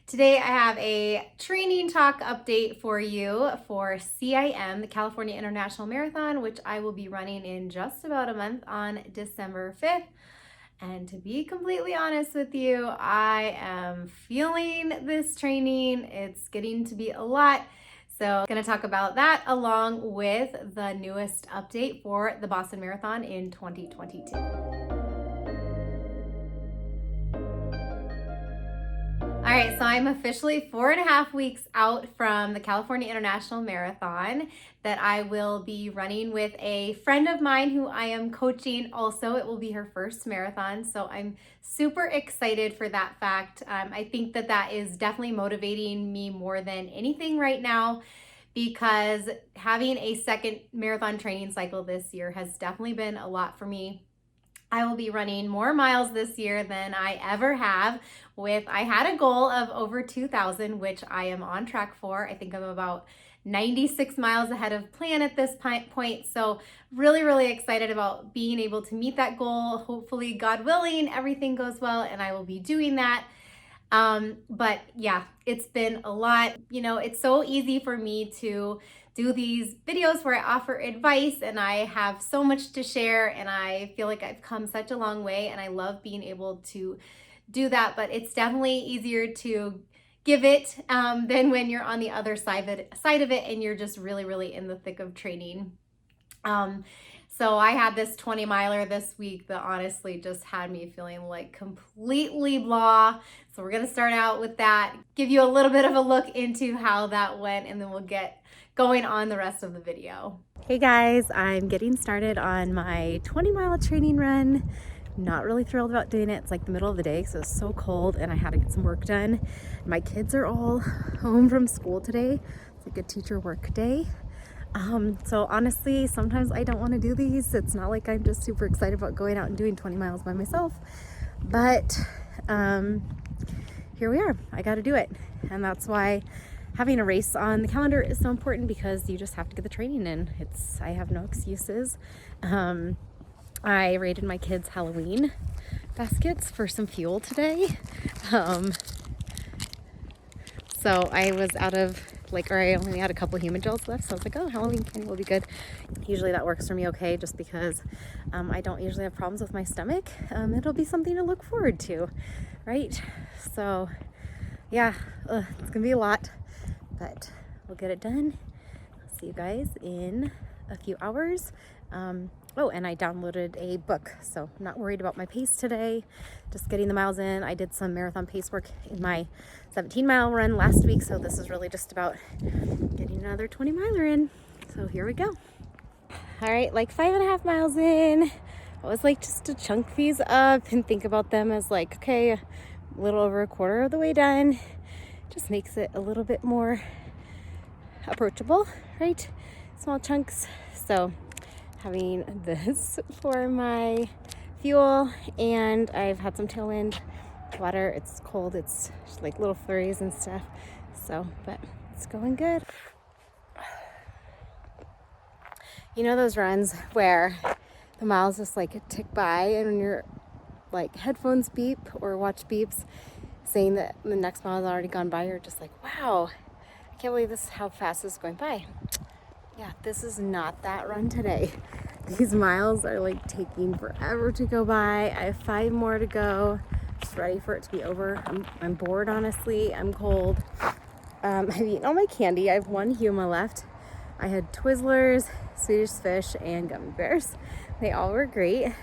Today I have a training talk update for you for CIM, the California International Marathon, which I will be running in just about a month on December 5th. And to be completely honest with you, I am feeling this training. It's getting to be a lot. So I'm going to talk about that along with the newest update for the Boston Marathon in 2022. All right, so I'm officially 4.5 weeks out from the California International Marathon that I will be running with a friend of mine who I am coaching also. It will be her first marathon, so I'm super excited for that fact. I think that is definitely motivating me more than anything right now because having a second marathon training cycle this year has definitely been a lot for me. I will be running more miles this year than I ever have. I had a goal of over 2,000, which I am on track for. I think I'm about 96 miles ahead of plan at this point. So really excited about being able to meet that goal. Hopefully, God willing, everything goes well and I will be doing that. But yeah, it's been a lot. It's so easy for me to do these videos where I offer advice and I have so much to share and I feel like I've come such a long way and I love being able to do that, but it's definitely easier to give it than when you're on the other side of it and you're just really in the thick of training. So I had this 20 miler this week that honestly just had me feeling like completely blah. So we're going to start out with that, give you a little bit of a look into how that went, and then we'll get going on the rest of the video. Hey guys, I'm getting started on my 20-mile training run. Not really thrilled about doing it. It's like the middle of the day, so it's so cold and I had to get some work done. My kids are all home from school today. It's like a teacher work day. So honestly, sometimes I don't want to do these. It's not like I'm just super excited about going out and doing 20 miles by myself, but here we are. I got to do it. And that's why having a race on the calendar is so important, because you just have to get the training in. I have no excuses. I raided my kids' Halloween baskets for some fuel today. So I was out of I only had a couple human gels left, so I was like, oh, Halloween candy will be good. Usually that works for me okay, just because I don't usually have problems with my stomach. It'll be something to look forward to, right? So yeah, it's gonna be a lot, but we'll get it done. I'll see you guys in a few hours. Oh, and I downloaded a book, so I'm not worried about my pace today, just getting the miles in. I did some marathon pace work in my 17-mile run last week, so this is really just about getting another 20-miler in. So here we go. All right, like 5.5 miles in. I was like just to chunk these up and think about them as like, okay, a little over a quarter of the way done. Just makes it a little bit more approachable, right? Small chunks. So having this for my fuel, and I've had some tailwind water. It's cold, it's just like little flurries and stuff, so but it's going good. You know those runs where the miles just like tick by and when your like headphones beep or watch beeps saying that the next mile has already gone by, you're just like, wow, I can't believe this how fast this is going by. Yeah, this is not that run today. These miles are like taking forever to go by. I have 5 more to go. Just ready for it to be over. I'm bored, honestly. I'm cold. I've eaten all my candy. I have 1 Huma left. I had Twizzlers, Swedish Fish, and gummy bears. They all were great.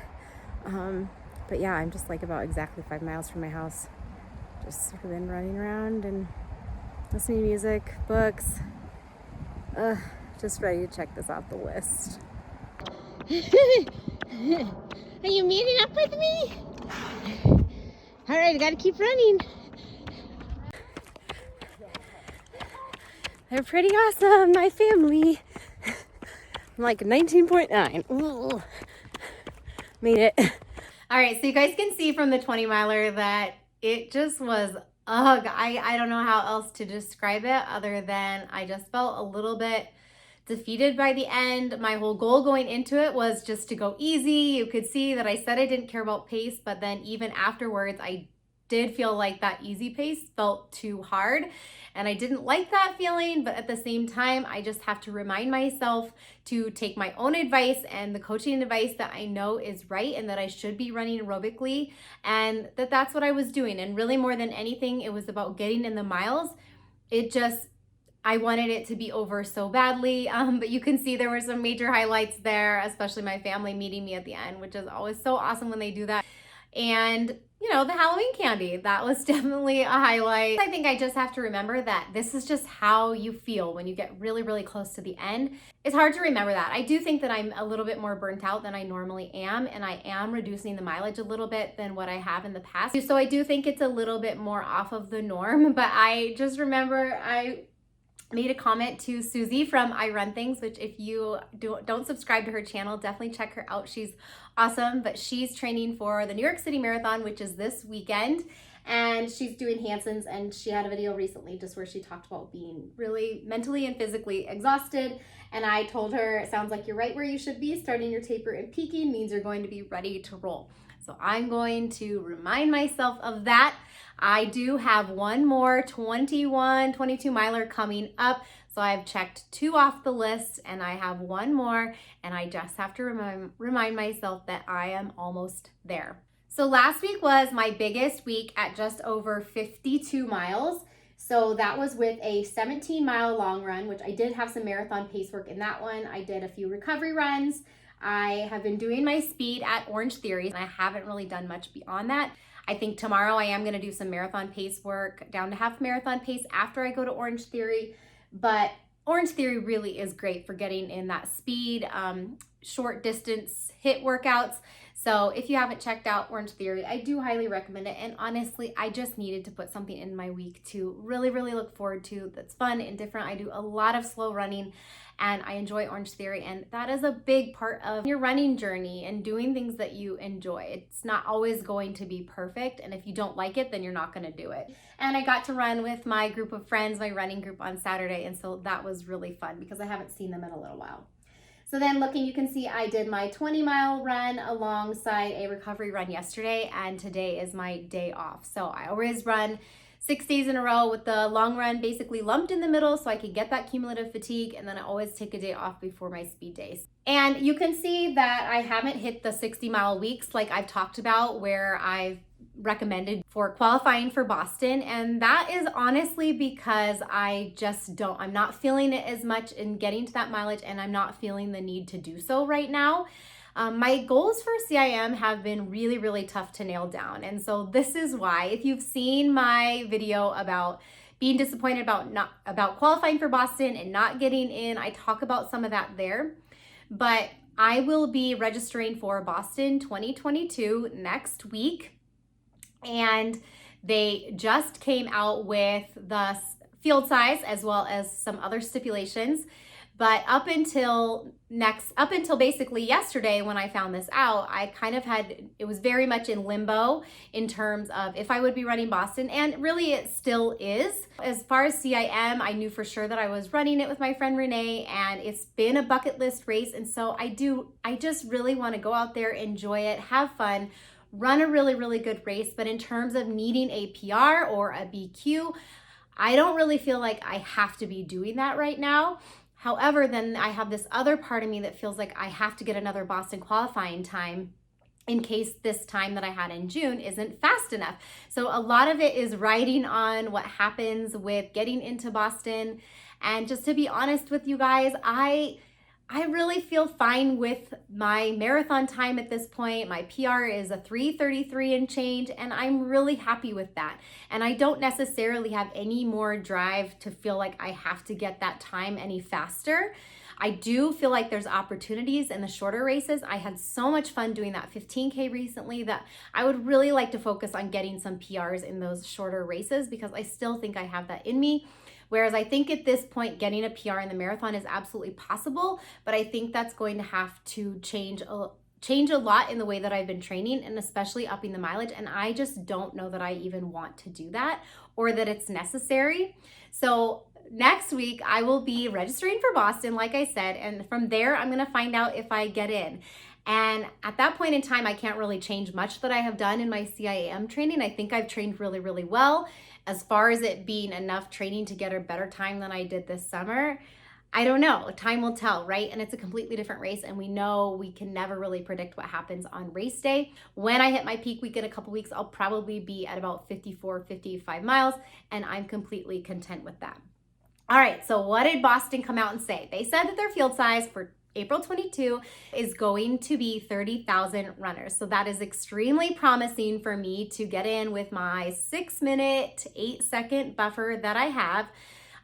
But yeah, I'm just like about exactly 5 miles from my house. Just sort of been running around and listening to music, books. Just ready to check this off the list. Are you meeting up with me? All right, I gotta keep running. They're pretty awesome, my family. I'm like 19.9. Ooh. Made it. All right, so you guys can see from the 20-miler that it just was ugh. I don't know how else to describe it other than I just felt a little bit defeated by the end. My whole goal going into it was just to go easy. You could see that I said I didn't care about pace, but then even afterwards, I did feel like that easy pace felt too hard. And I didn't like that feeling, but at the same time, I just have to remind myself to take my own advice and the coaching advice that I know is right and that I should be running aerobically, and that's what I was doing. And really, more than anything, it was about getting in the miles. I wanted it to be over so badly, but you can see there were some major highlights there, especially my family meeting me at the end, which is always so awesome when they do that. And the Halloween candy, that was definitely a highlight. I think I just have to remember that this is just how you feel when you get really, really close to the end. It's hard to remember that. I do think that I'm a little bit more burnt out than I normally am, and I am reducing the mileage a little bit than what I have in the past. So I do think it's a little bit more off of the norm, but I just remember I made a comment to Susie from I Run Things, which if you don't subscribe to her channel, definitely check her out. She's awesome, but she's training for the New York City Marathon, which is this weekend, and she's doing Hanson's, and she had a video recently just where she talked about being really mentally and physically exhausted, and I told her, it sounds like you're right where you should be. Starting your taper and peaking means you're going to be ready to roll. So I'm going to remind myself of that. I do have one more 22 miler coming up. So I've checked 2 off the list, and I have one more, and I just have to remind myself that I am almost there. So last week was my biggest week at just over 52 miles. So that was with a 17-mile long run, which I did have some marathon pace work in that one. I did a few recovery runs. I have been doing my speed at Orange Theory, and I haven't really done much beyond that. I think tomorrow I am going to do some marathon pace work down to half marathon pace after I go to Orange Theory. But Orange Theory really is great for getting in that speed, short distance HIIT workouts. So if you haven't checked out Orange Theory, I do highly recommend it. And honestly, I just needed to put something in my week to really, really look forward to that's fun and different. I do a lot of slow running, and I enjoy Orange Theory, and that is a big part of your running journey and doing things that you enjoy. It's not always going to be perfect, and if you don't like it, then you're not going to do it. And I got to run with my group of friends, my running group, on Saturday, and so that was really fun because I haven't seen them in a little while. So then looking, you can see I did my 20-mile run alongside a recovery run yesterday, and today is my day off. So I always run 6 days in a row with the long run basically lumped in the middle so I could get that cumulative fatigue, and then I always take a day off before my speed days. And you can see that I haven't hit the 60-mile weeks like I've talked about, where I've recommended for qualifying for Boston, and that is honestly because I'm not feeling it as much in getting to that mileage, and I'm not feeling the need to do so right now. My goals for CIM have been really, really tough to nail down. And so this is why, if you've seen my video about being disappointed about qualifying for Boston and not getting in, I talk about some of that there. But I will be registering for Boston 2022 next week. And they just came out with the field size as well as some other stipulations. But up until basically yesterday when I found this out, it was very much in limbo in terms of if I would be running Boston, and really it still is. As far as CIM, I knew for sure that I was running it with my friend Renee, and it's been a bucket list race. And so I just really want to go out there, enjoy it, have fun, run a really, really good race. But in terms of needing a PR or a BQ, I don't really feel like I have to be doing that right now. However, then I have this other part of me that feels like I have to get another Boston qualifying time in case this time that I had in June isn't fast enough. So a lot of it is riding on what happens with getting into Boston. And just to be honest with you guys, I really feel fine with my marathon time at this point. My PR is a 3:33 and change, and I'm really happy with that. And I don't necessarily have any more drive to feel like I have to get that time any faster. I do feel like there's opportunities in the shorter races. I had so much fun doing that 15K recently that I would really like to focus on getting some PRs in those shorter races because I still think I have that in me. Whereas I think at this point, getting a PR in the marathon is absolutely possible, but I think that's going to have to change a lot in the way that I've been training, and especially upping the mileage. And I just don't know that I even want to do that or that it's necessary. So next week I will be registering for Boston, like I said, and from there I'm going to find out if I get in. And at that point in time, I can't really change much that I have done in my CIAM training. I think I've trained really, really well. As far as it being enough training to get a better time than I did this summer, I don't know. Time will tell, right? And it's a completely different race. And we know we can never really predict what happens on race day. When I hit my peak week in a couple weeks, I'll probably be at about 54, 55 miles, and I'm completely content with that. All right, so what did Boston come out and say? They said that their field size for April 22 is going to be 30,000 runners. So that is extremely promising for me to get in with my 6 minute, 8 second buffer that I have.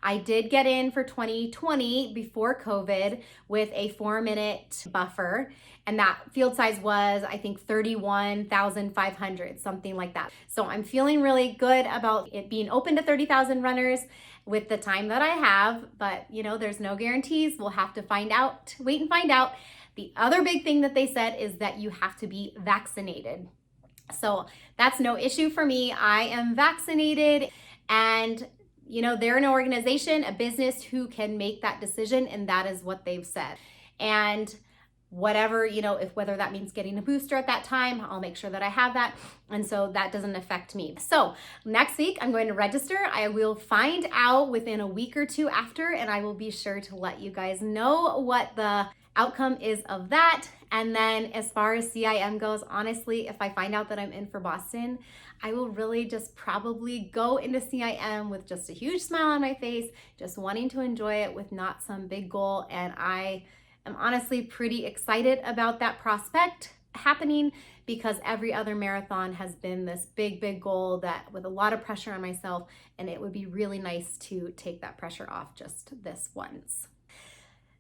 I did get in for 2020 before COVID with a 4 minute buffer, and that field size was, I think, 31,500, something like that. So I'm feeling really good about it being open to 30,000 runners with the time that I have, but you know, there's no guarantees. We'll have to find out, wait and find out. The other big thing that they said is that you have to be vaccinated. So that's no issue for me. I am vaccinated, and you know, they're an organization, a business who can make that decision, and that is what they've said. And whatever, you know, if whether that means getting a booster at that time, I'll make sure that I have that. And so that doesn't affect me. So next week, I'm going to register. I will find out within a week or two after, and I will be sure to let you guys know what the outcome is of that. And then as far as CIM goes, honestly, if I find out that I'm in for Boston, I will really just probably go into CIM with just a huge smile on my face, just wanting to enjoy it with not some big goal. And I'm honestly pretty excited about that prospect happening, because every other marathon has been this big, big goal that with a lot of pressure on myself, and it would be really nice to take that pressure off just this once.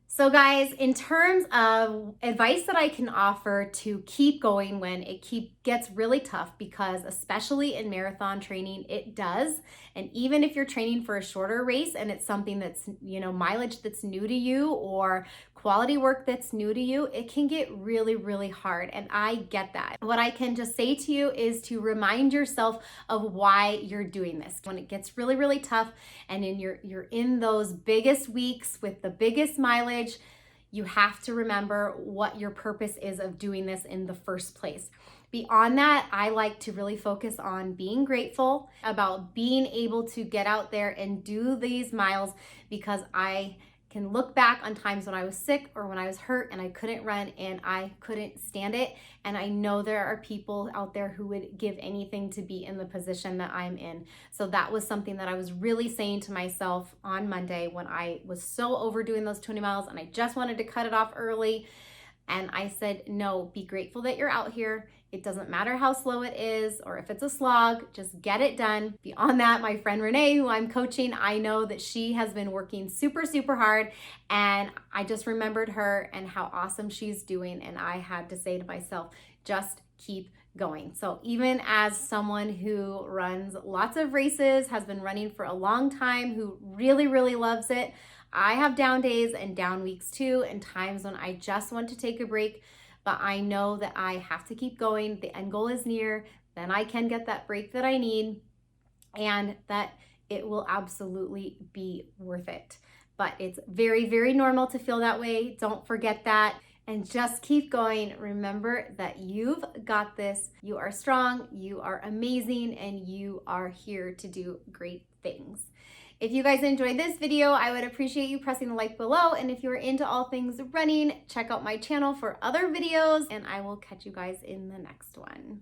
So guys, in terms of advice that I can offer to keep going when it gets really tough, because especially in marathon training, it does. And even if you're training for a shorter race and it's something that's, you know, mileage that's new to you or quality work that's new to you, it can get really, really hard. And I get that. What I can just say to you is to remind yourself of why you're doing this. When it gets really, really tough and you're in those biggest weeks with the biggest mileage, you have to remember what your purpose is of doing this in the first place. Beyond that, I like to really focus on being grateful about being able to get out there and do these miles, because I can look back on times when I was sick or when I was hurt and I couldn't run and I couldn't stand it. And I know there are people out there who would give anything to be in the position that I'm in. So that was something that I was really saying to myself on Monday when I was so overdoing those 20 miles and I just wanted to cut it off early. And I said, no, be grateful that you're out here. It doesn't matter how slow it is or if it's a slog, just get it done. Beyond that, my friend Renee, who I'm coaching, I know that she has been working super, super hard. And I just remembered her and how awesome she's doing. And I had to say to myself, just keep going. So even as someone who runs lots of races, has been running for a long time, who really, really loves it, I have down days and down weeks too, and times when I just want to take a break, but I know that I have to keep going. The end goal is near, then I can get that break that I need, and that it will absolutely be worth it. But it's very, very normal to feel that way. Don't forget that. And just keep going. Remember that you've got this. You are strong, you are amazing, and you are here to do great things. If you guys enjoyed this video, I would appreciate you pressing the like below. And if you're into all things running, check out my channel for other videos, and I will catch you guys in the next one.